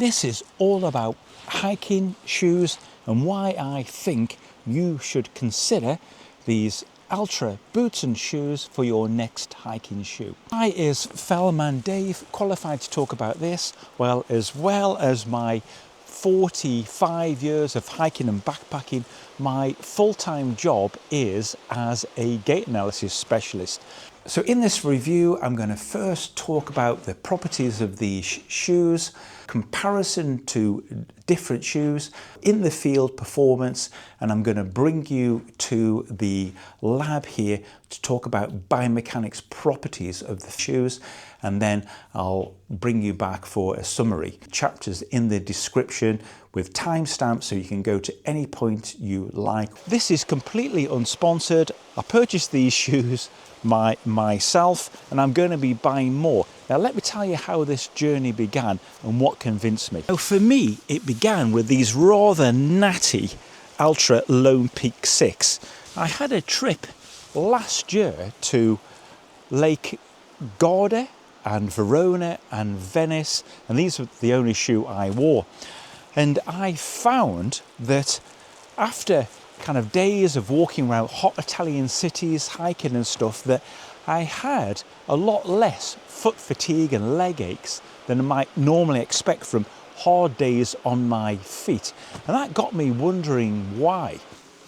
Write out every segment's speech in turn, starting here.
This is all about hiking shoes and why I think you should consider these Altra boots and shoes for your next hiking shoe. I is Fellman Dave, qualified to talk about this, well as my 45 years of hiking and backpacking. My full-time job is as a gait analysis specialist. So in this review, I'm going to first talk about the properties of these shoes, comparison to different shoes, in the field performance, and I'm going to bring you to the lab here to talk about biomechanics properties of the shoes, and then I'll bring you back for a summary. Chapters in the description with timestamps so you can go to any point you like. This is completely unsponsored. I purchased these shoes myself and I'm going to be buying more. Now let me tell you how this journey began and what convinced me. Now for me it began with these rather natty Altra Lone Peak 6. I had a trip last year to Lake Garda and Verona and Venice, and these were the only shoe I wore. And I found that after kind of days of walking around hot Italian cities, hiking and stuff, that I had a lot less foot fatigue and leg aches than I might normally expect from hard days on my feet. And that got me wondering why.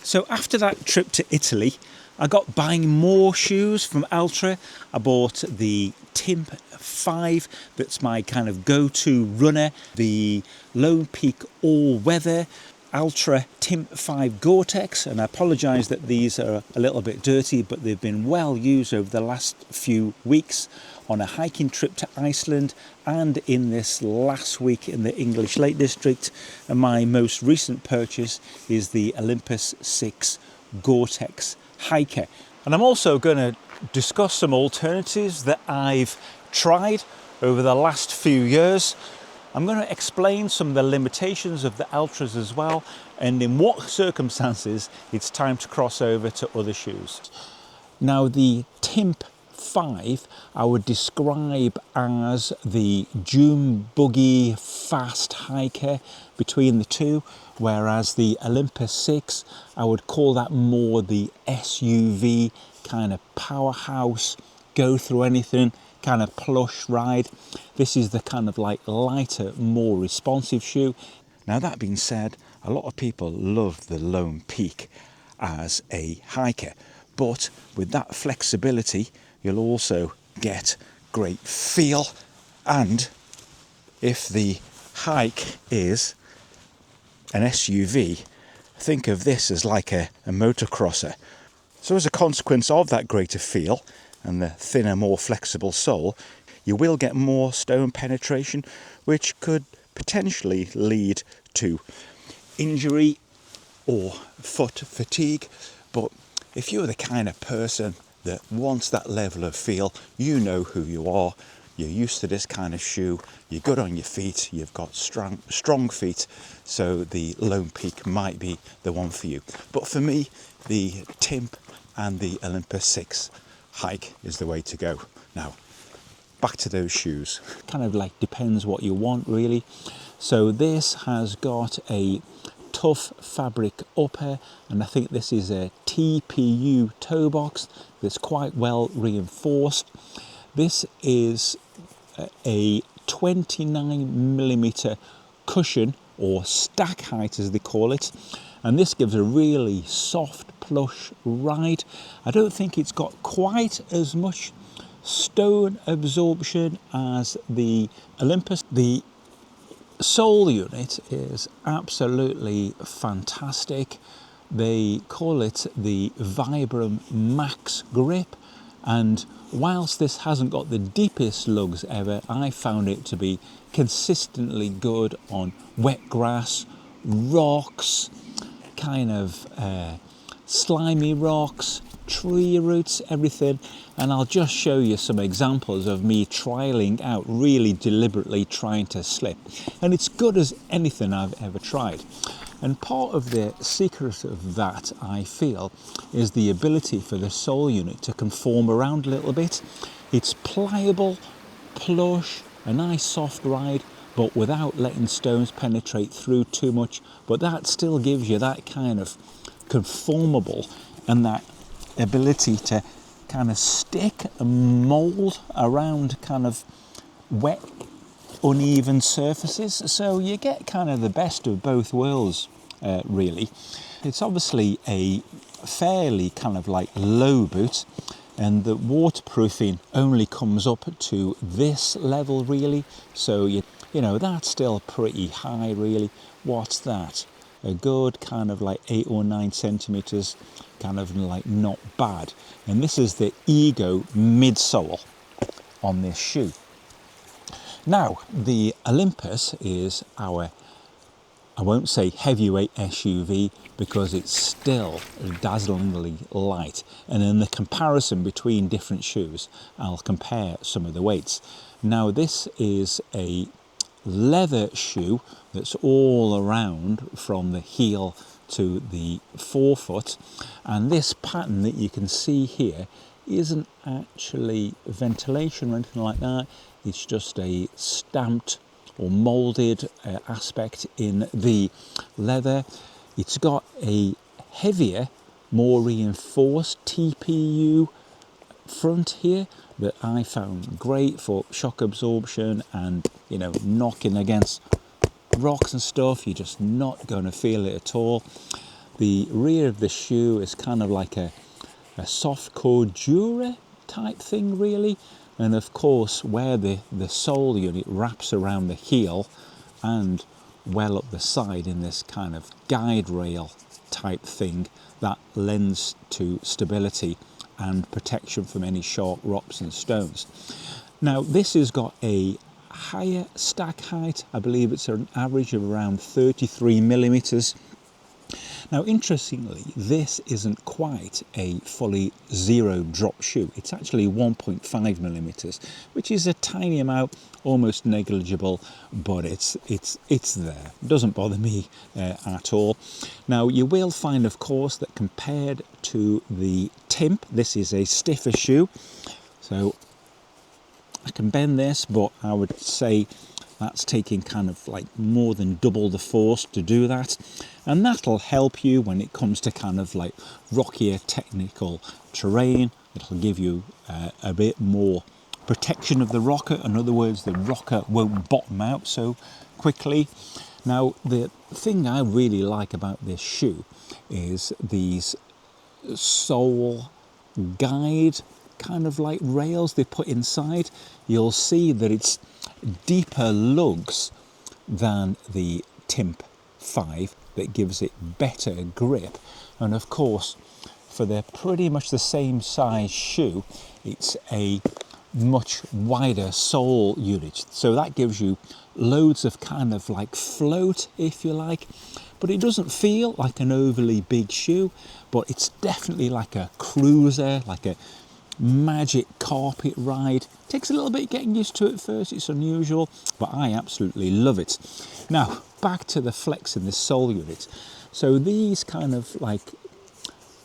So after that trip to Italy, I got buying more shoes from Altra. I bought the Timp 5, that's my kind of go-to runner, the Lone Peak all-weather Altra Timp 5 Gore-Tex, and I apologise that these are a little bit dirty, but they've been well used over the last few weeks on a hiking trip to Iceland and in this last week in the English Lake District. And my most recent purchase is the Olympus 6 Gore-Tex Hiker. And I'm also going to discuss some alternatives that I've tried over the last few years. I'm going to explain some of the limitations of the Altras as well, and in what circumstances it's time to cross over to other shoes. Now the Timp 5 I would describe as the dune buggy fast hiker between the two, whereas the Olympus 6 I would call that more the SUV kind of powerhouse, go through anything kind of plush ride. This is the kind of like lighter, more responsive shoe. Now that being said, a lot of people love the Lone Peak as a hiker, but with that flexibility you'll also get great feel, and if the hike is an SUV, think of this as like a motocrosser. So as a consequence of that greater feel and the thinner, more flexible sole, you will get more stone penetration, which could potentially lead to injury or foot fatigue. But if you're the kind of person that wants that level of feel, you know who you are, you're used to this kind of shoe, you're good on your feet, you've got strong feet, so the Lone Peak might be the one for you. But for me, the Timp and the Olympus 6 hike is the way to go. Now back to those shoes. Kind of like depends what you want really. So this has got a tough fabric upper, and I think this is a TPU toe box that's quite well reinforced. This is a 29mm cushion, or stack height as they call it, and this gives a really soft plush ride. I don't think it's got quite as much stone absorption as the Olympus. The sole unit is absolutely fantastic. They call it the Vibram Max Grip, and whilst this hasn't got the deepest lugs ever, I found it to be consistently good on wet grass, rocks, kind of slimy rocks, tree roots, everything. And I'll just show you some examples of me trialing out, really deliberately trying to slip, and it's good as anything I've ever tried. And part of the secret of that, I feel, is the ability for the sole unit to conform around a little bit. It's pliable, plush, a nice soft ride, but without letting stones penetrate through too much. But that still gives you that kind of conformable and that ability to kind of stick and mold around kind of wet, uneven surfaces. So you get kind of the best of both worlds, really. It's obviously a fairly kind of like low boot, and the waterproofing only comes up to this level really. So you know that's still pretty high really. What's that? A good kind of like 8 or 9 centimeters, kind of like not bad. And this is the Ego midsole on this shoe. Now the Olympus is our, I won't say heavyweight SUV because it's still dazzlingly light. And in the comparison between different shoes, I'll compare some of the weights. Now this is a leather shoe that's all around from the heel to the forefoot, and this pattern that you can see here isn't actually ventilation or anything like that. It's just a stamped or molded aspect in the leather. It's got a heavier, more reinforced TPU front here that I found great for shock absorption, and you know, knocking against rocks and stuff, you're just not going to feel it at all. The rear of the shoe is kind of like a soft core Dura type thing really, and of course where the sole unit wraps around the heel and well up the side in this kind of guide rail type thing, that lends to stability and protection from any sharp rocks and stones. Now this has got a higher stack height. I believe it's an average of around 33 millimeters. Now interestingly, this isn't quite a fully zero drop shoe. It's actually 1.5 millimeters, which is a tiny amount, almost negligible, but it's there. It doesn't bother me at all. Now you will find, of course, that compared to the Timp, this is a stiffer shoe. So I can bend this, but I would say that's taking kind of like more than double the force to do that, and that'll help you when it comes to kind of like rockier technical terrain. It'll give you a bit more protection of the rocker. In other words, the rocker won't bottom out so quickly. Now the thing I really like about this shoe is these sole guide kind of like rails they put inside. You'll see that it's deeper lugs than the Timp 5 that gives it better grip, and of course for the pretty much the same size shoe it's a much wider sole unit, so that gives you loads of kind of like float if you like, but it doesn't feel like an overly big shoe, but it's definitely like a cruiser, like a magic carpet ride. Takes a little bit getting used to it first, it's unusual, but I absolutely love it. Now back to the flex in this sole unit. So these kind of like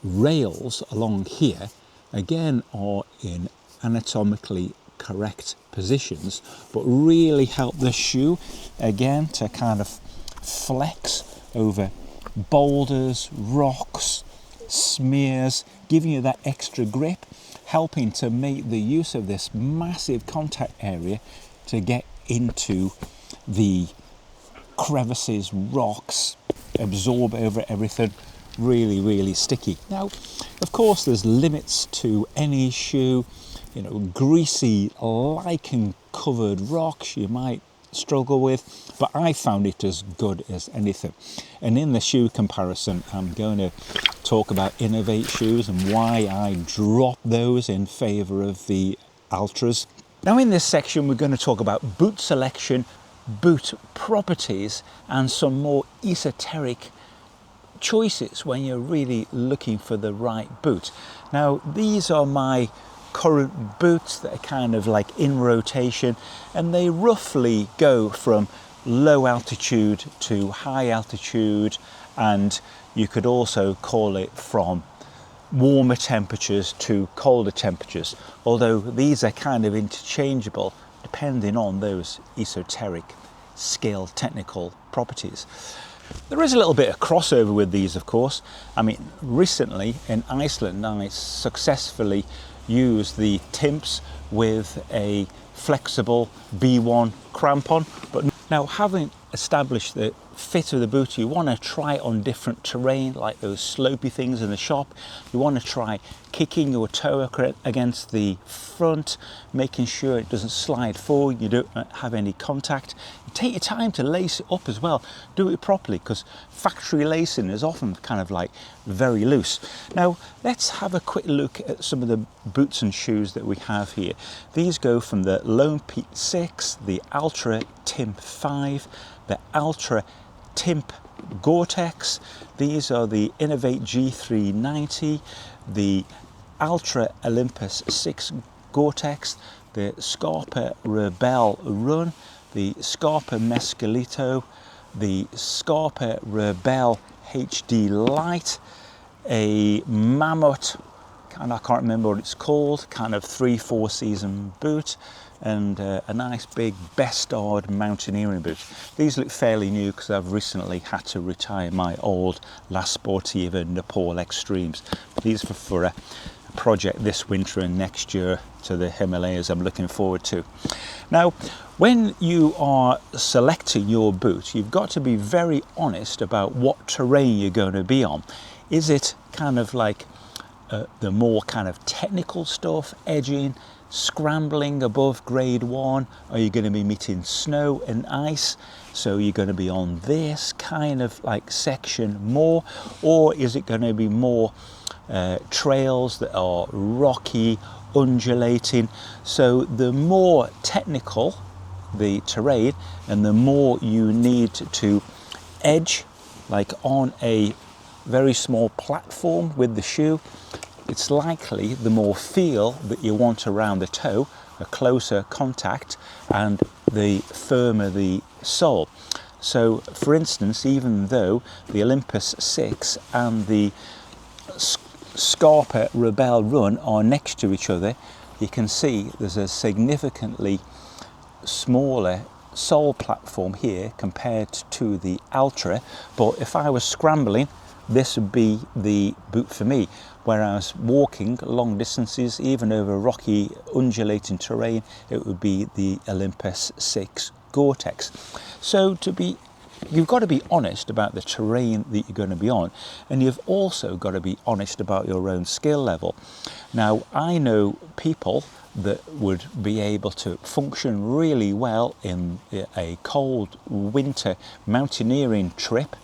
rails along here again are in anatomically correct positions, but really help the shoe again to kind of flex over boulders, rocks, smears, giving you that extra grip, helping to make the use of this massive contact area to get into the crevices, rocks, absorb over everything. Really, really sticky. Now, of course, there's limits to any shoe. You know, greasy, lichen-covered rocks you might struggle with, but I found it as good as anything. And in the shoe comparison, I'm going to talk about Innovate shoes and why I drop those in favour of the Altras. Now in this section we're going to talk about boot selection, boot properties, and some more esoteric choices when you're really looking for the right boot. Now these are my current boots that are kind of like in rotation, and they roughly go from low altitude to high altitude, and you could also call it from warmer temperatures to colder temperatures, although these are kind of interchangeable depending on those esoteric skill technical properties. There is a little bit of crossover with these, of course. I mean, recently in Iceland I successfully used the Timps with a flexible B1 crampon, but now having established the fit of the boot, you want to try it on different terrain, like those slopey things in the shop. You want to try kicking your toe against the front, making sure it doesn't slide forward, you don't have any contact. Take your time to lace it up as well. Do it properly, because factory lacing is often kind of like very loose. Now let's have a quick look at some of the boots and shoes that we have here. These go from the Lone Peak 6, the Altra Timp 5, the Altra Timp Gore-Tex. These are the Innovate G390, the Altra Olympus 6 Gore-Tex, the Scarpa Rebel Run, the Scarpa Mescalito, the Scarpa Rebel HD Light, a Mammoth, and I can't remember what it's called, kind of 3-4 season boot, and a nice big Bestard mountaineering boot. These look fairly new because I've recently had to retire my old La Sportiva Nepal Extremes. These are for a project this winter and next year to the Himalayas I'm looking forward to. Now, when you are selecting your boot, you've got to be very honest about what terrain you're going to be on. Is it kind of like the more kind of technical stuff, edging, scrambling above grade 1? Are you going to be meeting snow and ice, so you're going to be on this kind of like section more? Or is it going to be more trails that are rocky, undulating? So the more technical the terrain and the more you need to edge, like on a very small platform with the shoe, it's likely the more feel that you want around the toe, a closer contact, and the firmer the sole. So for instance, even though the Olympus 6 and the Scarpa Rebel Run are next to each other, you can see there's a significantly smaller sole platform here compared to the Altra. But if I was scrambling, this would be the boot for me. Whereas walking long distances, even over rocky undulating terrain, it would be the Olympus 6 Gore-Tex. So you've got to be honest about the terrain that you're going to be on, and you've also got to be honest about your own skill level. Now, I know people that would be able to function really well in a cold winter mountaineering trip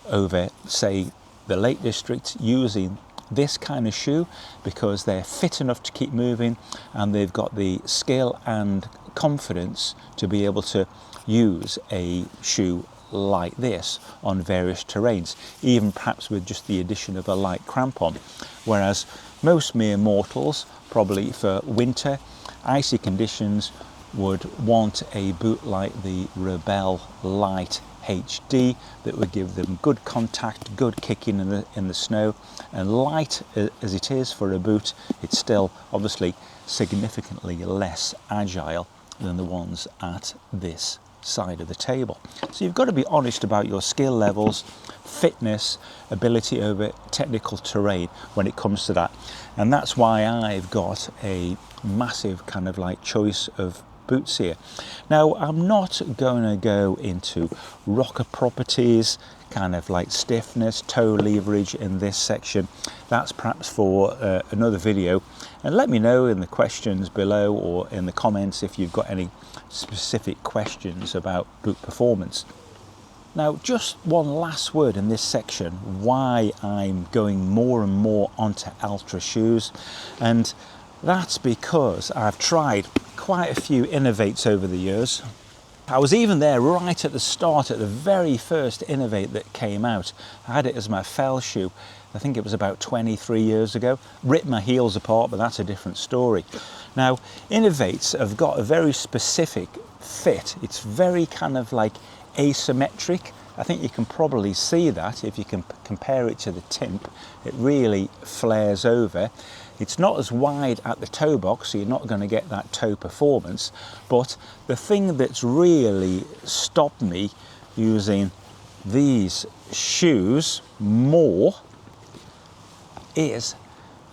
over, say, the Lake District, using this kind of shoe because they're fit enough to keep moving and they've got the skill and confidence to be able to use a shoe like this on various terrains, even perhaps with just the addition of a light crampon. Whereas most mere mortals, probably for winter, icy conditions, would want a boot like the Rebel Light HD that would give them good contact, good kicking in the snow. And light as it is for a boot, it's still obviously significantly less agile than the ones at this side of the table. So you've got to be honest about your skill levels, fitness, ability over technical terrain when it comes to that. And that's why I've got a massive kind of like choice of boots here. Now, I'm not going to go into rocker properties, kind of like stiffness, toe leverage in this section. That's perhaps for another video. And let me know in the questions below or in the comments if you've got any specific questions about boot performance. Now, just one last word in this section, why I'm going more and more onto Altra shoes. And that's because I've tried quite a few Innovates over the years. I was even there right at the start, at the very first Innovate that came out. I had it as my fell shoe. I think it was about 23 years ago. Ripped my heels apart, but that's a different story. Now, Innovates have got a very specific fit. It's very kind of like asymmetric I think you can probably see that if you can compare it to the Timp. It really flares over. It's not as wide at the toe box, so you're not going to get that toe performance. But the thing that's really stopped me using these shoes more is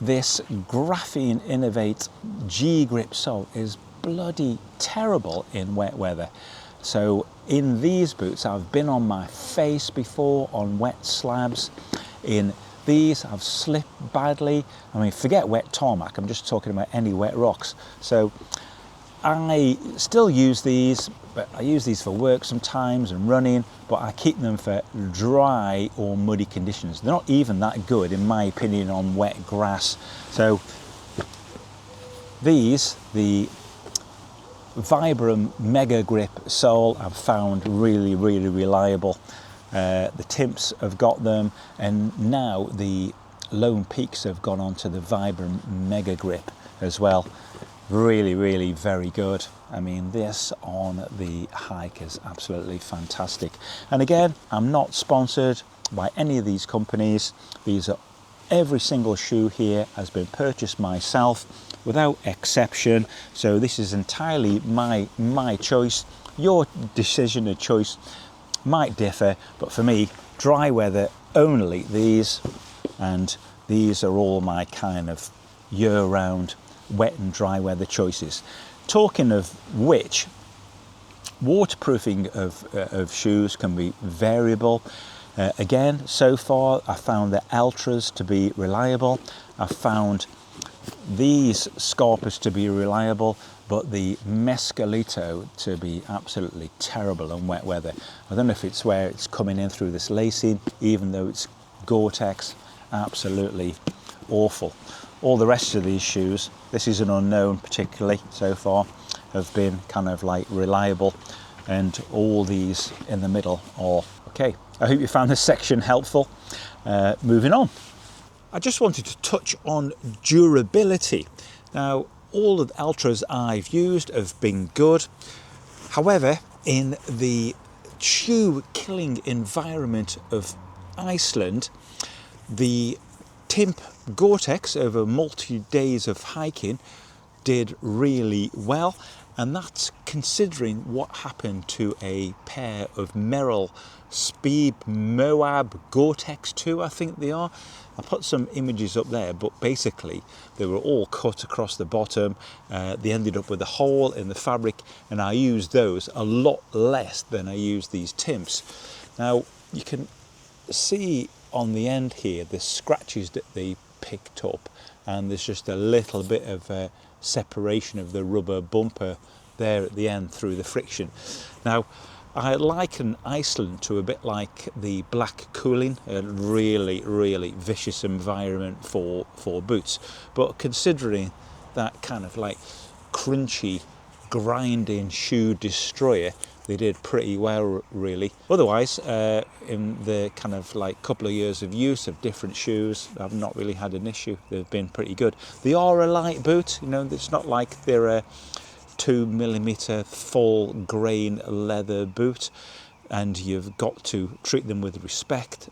this Graphene Innovate G-grip sole is bloody terrible in wet weather. So in these boots, I've been on my face before on wet slabs. In these, I've slipped badly. I mean, forget wet tarmac, I'm just talking about any wet rocks. So I still use these, but I use these for work sometimes and running, but I keep them for dry or muddy conditions. They're not even that good, in my opinion, on wet grass. So these, the Vibram Mega Grip sole, I've found really reliable. The Timps have got them, and now the Lone Peaks have gone on to the Vibram Mega Grip as well. Really very good. I mean, this on the hike is absolutely fantastic. And again, I'm not sponsored by any of these companies. Every single shoe here has been purchased myself without exception, so this is entirely my choice. Your decision and choice might differ, but for me, dry weather only these, and these are all my kind of year-round wet and dry weather choices. Talking of which, waterproofing of shoes can be variable. Again, so far I found the Altras to be reliable. I found these Scarpas to be reliable, but the Mescalito to be absolutely terrible in wet weather. I don't know if it's where it's coming in through this lacing, even though it's Gore-Tex, absolutely awful. All the rest of these shoes, this is an unknown particularly so far, have been kind of like reliable, and all these in the middle are okay. I hope you found this section helpful. Moving on. I just wanted to touch on durability. Now, all of the Altras I've used have been good. However, in the shoe-killing environment of Iceland, the Timp Gore-Tex over multi-days of hiking did really well, and that's considering what happened to a pair of Merrell Speed Moab Gore-Tex 2, I think they are. I put some images up there, but basically they were all cut across the bottom. They ended up with a hole in the fabric, and I used those a lot less than I used these Timps. Now you can see on the end here the scratches that they picked up, and there's just a little bit of separation of the rubber bumper there at the end through the friction. Now I liken Iceland to a bit like the Black Cooling, a really vicious environment for boots. But considering that kind of like crunchy, grinding shoe destroyer, they did pretty well really. Otherwise, in the kind of like couple of years of use of different shoes, I've not really had an issue. They've been pretty good. They are a light boot, you know, it's not like they're a 2mm full grain leather boot, and you've got to treat them with respect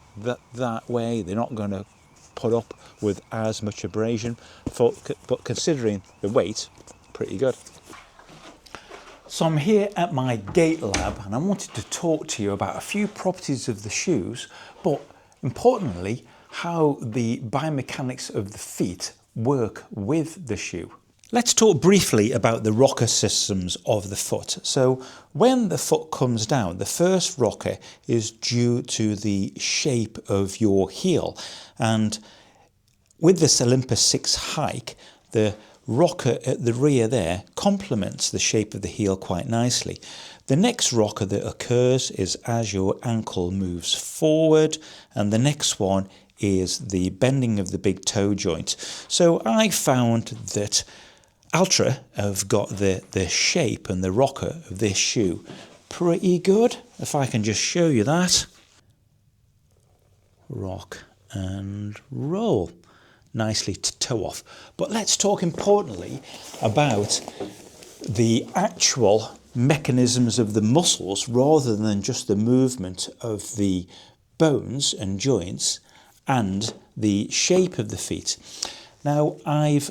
that way. They're not going to put up with as much abrasion, but considering the weight, pretty good. So I'm here at my gait lab, and I wanted to talk to you about a few properties of the shoes, but importantly how the biomechanics of the feet work with the shoe. Let's talk briefly about the rocker systems of the foot. So when the foot comes down, the first rocker is due to the shape of your heel. And with this Olympus 6 hike, the rocker at the rear there complements the shape of the heel quite nicely. The next rocker that occurs is as your ankle moves forward, and the next one is the bending of the big toe joint. So I found that Altra have got the shape and the rocker of this shoe pretty good. If I can just show you that. Rock and roll. Nicely to toe off. But let's talk importantly about the actual mechanisms of the muscles rather than just the movement of the bones and joints and the shape of the feet. Now, I've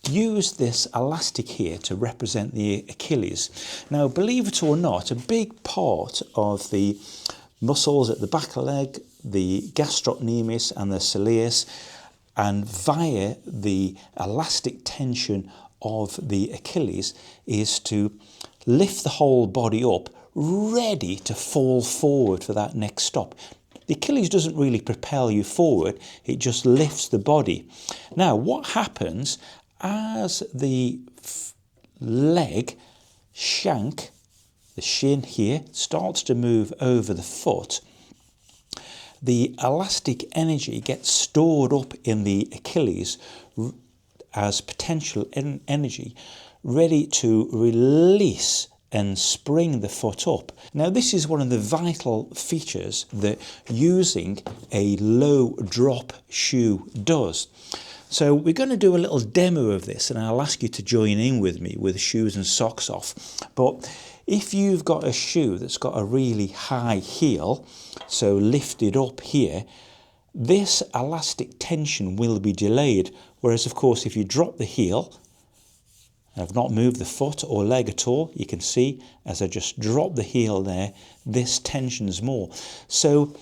used this elastic here to represent the Achilles. Now, believe it or not, a big part of the muscles at the back of the leg, the gastrocnemius and the soleus, and via the elastic tension of the Achilles, is to lift the whole body up, ready to fall forward for that next stop. The Achilles doesn't really propel you forward, it just lifts the body. Now, what happens as the leg shank, the shin here, starts to move over the foot, the elastic energy gets stored up in the Achilles as potential energy, ready to release and spring the foot up. Now, this is one of the vital features that using a low drop shoe does. So we're going to do a little demo of this, and I'll ask you to join in with me with shoes and socks off. But if you've got a shoe that's got a really high heel, so lifted up here, this elastic tension will be delayed. Whereas, of course, if you drop the heel, I've not moved the foot or leg at all, you can see as I just drop the heel there, this tensions more. So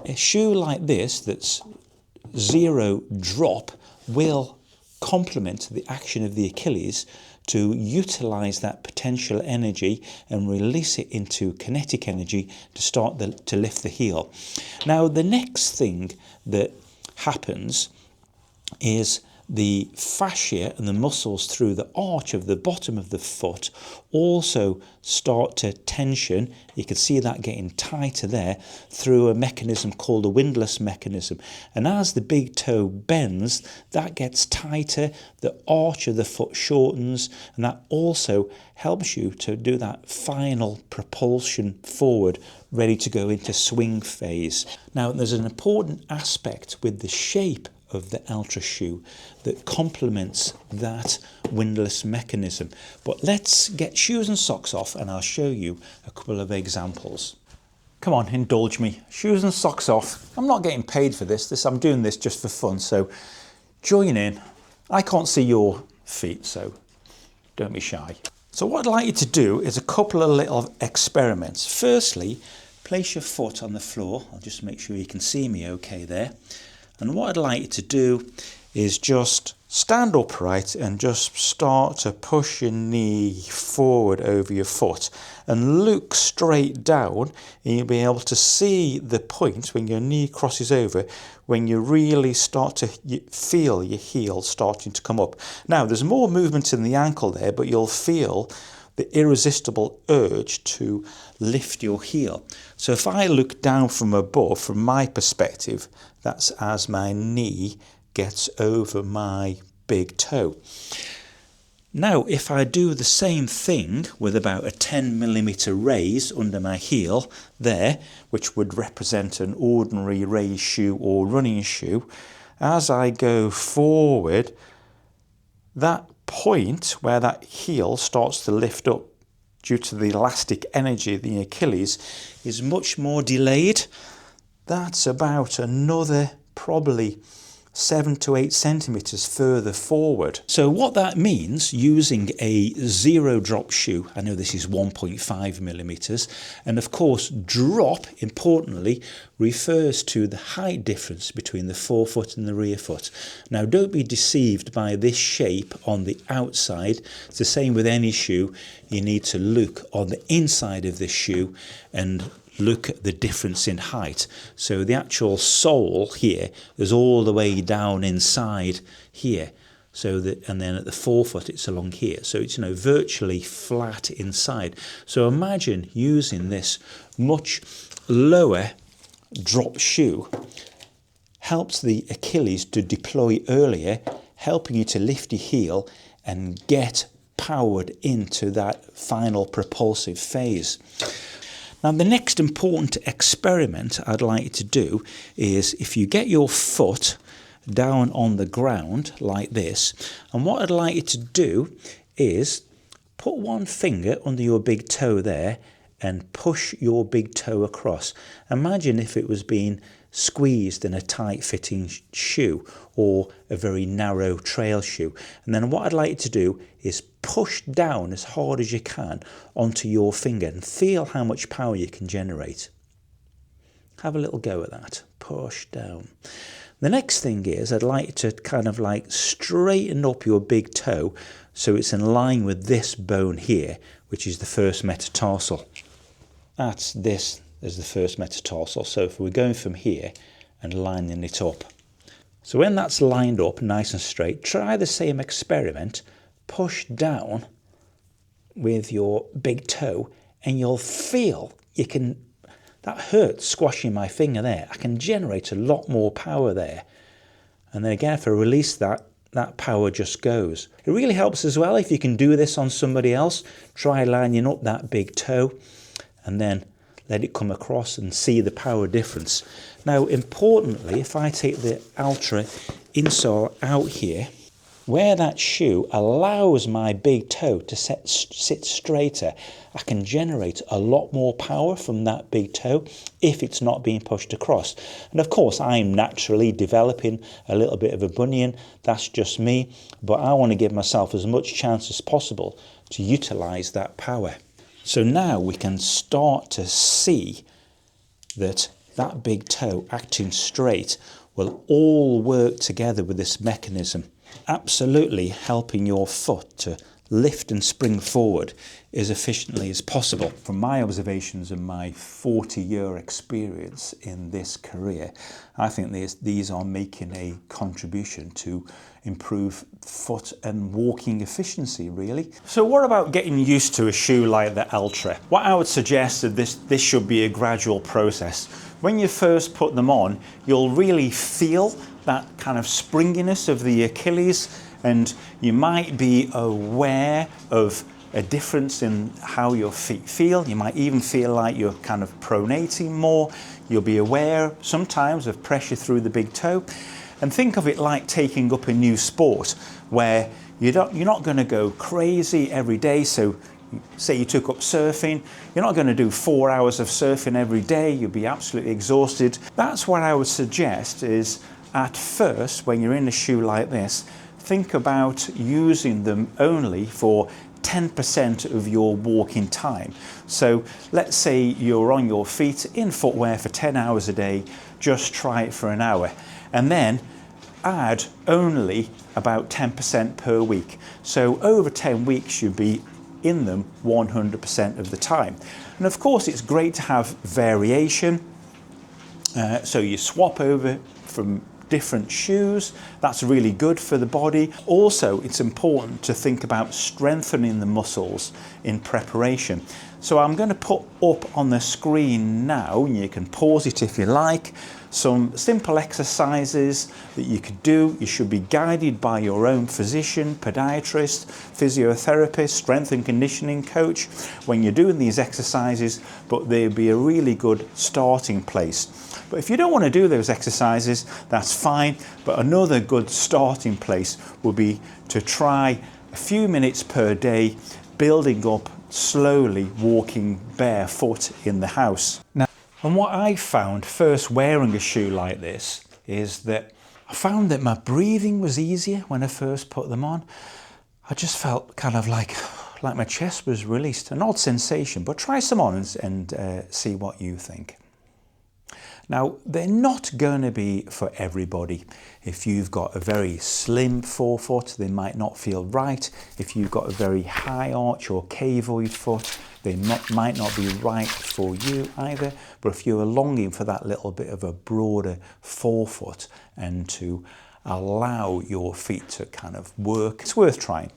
a shoe like this that's zero drop will complement the action of the Achilles to utilize that potential energy and release it into kinetic energy to start to lift the heel. Now, the next thing that happens is the fascia and the muscles through the arch of the bottom of the foot also start to tension. You can see that getting tighter there through a mechanism called a windlass mechanism. And as the big toe bends, that gets tighter, the arch of the foot shortens, and that also helps you to do that final propulsion forward, ready to go into swing phase. Now, there's an important aspect with the shape of the Altra shoe that complements that windlass mechanism. But let's get shoes and socks off and I'll show you a couple of examples. Come on, indulge me. Shoes and socks off. I'm not getting paid for this. I'm doing this just for fun, so join in. I can't see your feet, so don't be shy. So what I'd like you to do is a couple of little experiments. Firstly, place your foot on the floor. I'll just make sure you can see me okay there. And what I'd like you to do is just stand upright and just start to push your knee forward over your foot and look straight down, and you'll be able to see the point when your knee crosses over, when you really start to feel your heel starting to come up. Now, there's more movement in the ankle there, but you'll feel the irresistible urge to lift your heel. So if I look down from above, from my perspective, that's as my knee gets over my big toe. Now, if I do the same thing with about a 10mm raise under my heel there, which would represent an ordinary raised shoe or running shoe, as I go forward, that point where that heel starts to lift up due to the elastic energy of the Achilles is much more delayed. That's about another probably 7 to 8 centimeters further forward. So what that means, using a zero drop shoe, I know this is 1.5mm, and of course drop, importantly, refers to the height difference between the forefoot and the rear foot. Now, don't be deceived by this shape on the outside. It's the same with any shoe. You need to look on the inside of the shoe and look at the difference in height. So the actual sole here is all the way down inside here. So that, and then at the forefoot it's along here. So it's, virtually flat inside. So imagine using this much lower drop shoe helps the Achilles to deploy earlier, helping you to lift your heel and get powered into that final propulsive phase. Now, the next important experiment I'd like you to do is if you get your foot down on the ground like this, and what I'd like you to do is put one finger under your big toe there and push your big toe across. Imagine if it was being squeezed in a tight fitting shoe or a very narrow trail shoe. And then what I'd like you to do is push down as hard as you can onto your finger and feel how much power you can generate. Have a little go at that. Push down. The next thing is I'd like to kind of like straighten up your big toe so it's in line with this bone here, which is the first metatarsal. That's this as the first metatarsal. So if we're going from here and lining it up. So when that's lined up nice and straight, try the same experiment. Push down with your big toe and you'll feel you can, that hurts squashing my finger there. I can generate a lot more power there. And then again, if I release that, that power just goes. It really helps as well if you can do this on somebody else. Try lining up that big toe and then let it come across and see the power difference. Now, importantly, if I take the Altra insole out here, where that shoe allows my big toe to sit straighter, I can generate a lot more power from that big toe if it's not being pushed across. And of course, I'm naturally developing a little bit of a bunion. That's just me, but I want to give myself as much chance as possible to utilize that power. So now we can start to see that that big toe acting straight will all work together with this mechanism, absolutely helping your foot to lift and spring forward as efficiently as possible. From my observations and my 40-year experience in this career, I think these are making a contribution to improve foot and walking efficiency, really. So what about getting used to a shoe like the Altra? What I would suggest is this should be a gradual process. When you first put them on, you'll really feel that kind of springiness of the Achilles, and you might be aware of a difference in how your feet feel. You might even feel like you're kind of pronating more. You'll be aware sometimes of pressure through the big toe. And think of it like taking up a new sport where you're not going to go crazy every day. So say you took up surfing, you're not going to do 4 hours of surfing every day. You'll be absolutely exhausted. That's what I would suggest is, at first, when you're in a shoe like this, think about using them only for 10% of your walking time. So let's say you're on your feet in footwear for 10 hours a day, just try it for an hour. And then add only about 10% per week. So over 10 weeks, you'll be in them 100% of the time. And of course, it's great to have variation. So you swap over from different shoes. That's really good for the body. Also, it's important to think about strengthening the muscles in preparation. So I'm going to put up on the screen now, and you can pause it if you like, some simple exercises that you could do. You should be guided by your own physician, podiatrist, physiotherapist, strength and conditioning coach when you're doing these exercises, but they'd be a really good starting place. But if you don't want to do those exercises, that's fine. But another good starting place would be to try a few minutes per day, building up slowly, walking barefoot in the house. Now, and what I found first wearing a shoe like this is that I found that my breathing was easier when I first put them on. I just felt kind of like my chest was released. An odd sensation, but try some on and see what you think. Now, they're not going to be for everybody. If you've got a very slim forefoot, they might not feel right. If you've got a very high arch or cavoid foot, they might not be right for you either. But if you're longing for that little bit of a broader forefoot and to allow your feet to kind of work, it's worth trying.